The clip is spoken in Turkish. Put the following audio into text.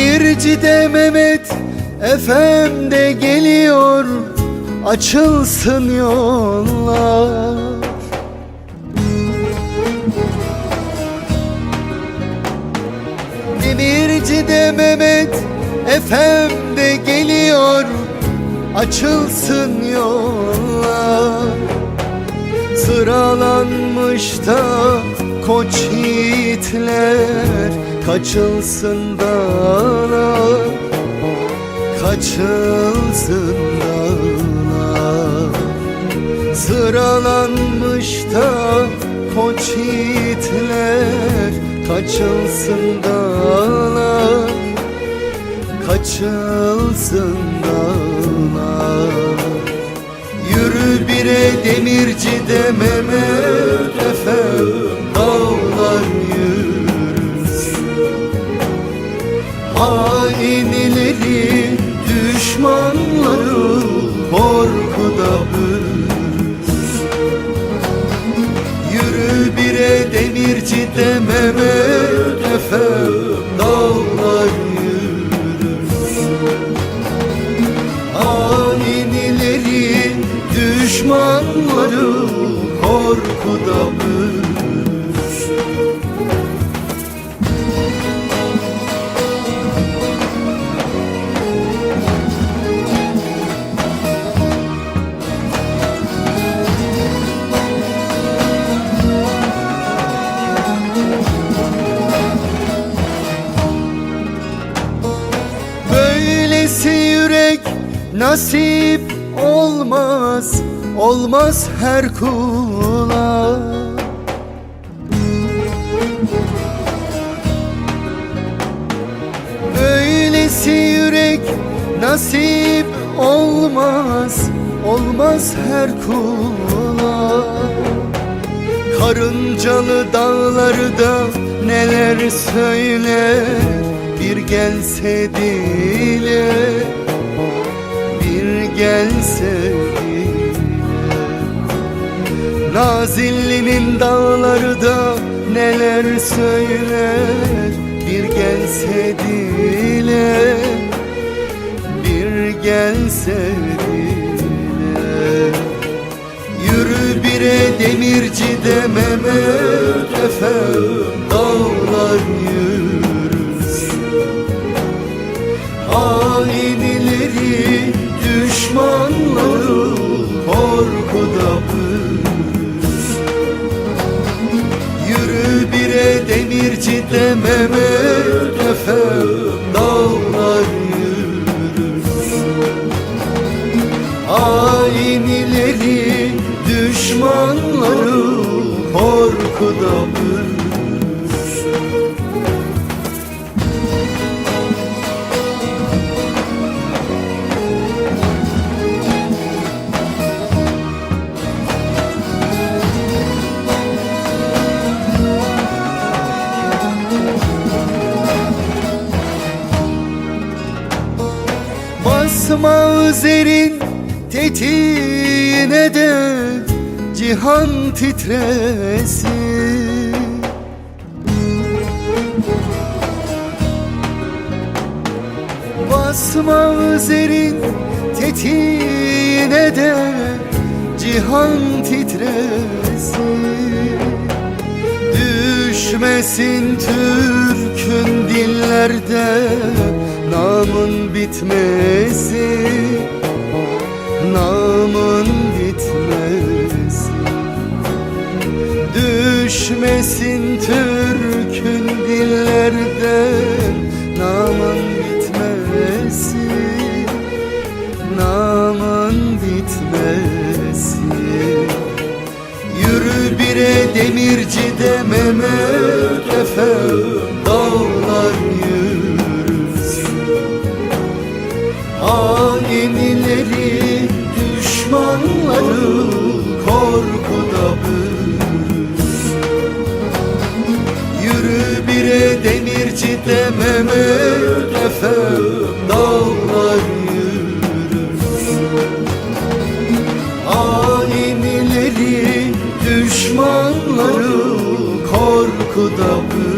Demirci'de Mehmet Efendi geliyor, açılsın yollar. Demirci'de Mehmet Efendi geliyor, açılsın yollar. Sıralanmış da koç yiğitler, kaçılsın dağlar, kaçılsın dağlar. Sıralanmış da koç yiğitler, kaçılsın dağlar, kaçılsın dağlar. Yürü bire Demirci'de Mehmet Efendi dağlar yürüsün. Hainleri, düşmanları korkuda bürüsün. Yürü bire Demirci'de Mehmet Efendi dağlar yürüsün. Hainleri, düşmanları korkuda bürüsün. Böylesi yürek nasip olmaz, olmaz her kula. Böylesi yürek nasip olmaz, olmaz her kula. Karıncalı dağlarda neler söyler, bir gelse dile, bir gelse dile. Nazilli'nin dağları da neler söyler, bir gelse dile, bir gelse dile. Yürü bire Demirci'de Mehmet Efendi dağlar yürüsün. Hainleri, düşmanları korkuda bürüsün. Yürü bire Demirci'de Mehmet Efendi dağlar yürüsün. Hainleri, düşmanları korkuda bürüsün. Basma üzerin tetiğine de cihan titresin. Basma üzerin tetiğine de cihan titresin. Düşmesin Türk'ün dillerde namın bitmesin, namın bitmesin. Düşmesin Türk'ün dillerden namın bitmesin, namın bitmesin. Yürü bire Demirci'de Mehmet Efendi dağlar yürüsün. Hainleri, düşmanları korkuda bürüsün. Yürü bire Demirci'de Mehmet Efendi dağlar yürüsün. Hainleri, düşmanları korkuda bürüsün.